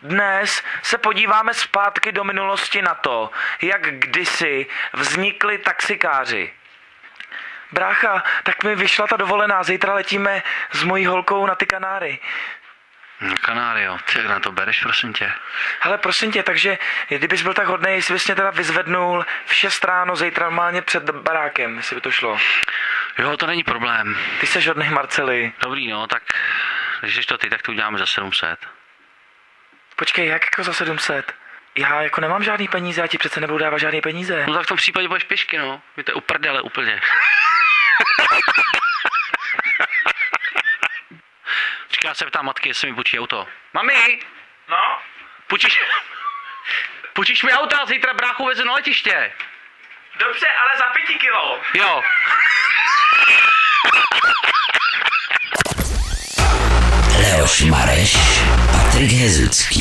Dnes se podíváme zpátky do minulosti na to, jak kdysi vznikli taxikáři. Brácha, tak mi vyšla ta dovolená, zítra letíme s mojí holkou na ty Kanáry. Kanáry, jo. Ty jak na to bereš, prosím tě? Hele, prosím tě, takže kdybys byl tak hodnej, jestli bys mě teda vyzvednul v 6 ráno zítra normálně před barákem, jestli by to šlo. Jo, to není problém. Ty seš hodnej, Marceli. Dobrý, no, tak když jsi to ty, tak to uděláme za 700. Počkej, jak jako za 700? Já jako nemám žádný peníze, já ti přece nebudu dávat žádný peníze. No tak v tom případě budeš pěšky, no. Je to uprdele úplně. Počkej, já se ptám matky, jestli mi půjčí auto. Mami! No? Půjčíš mi auto a zítra bráchu vezu na letiště. Dobře, ale za 5 kilo. Jo. Leoš Mareš, Patrik Hezucký.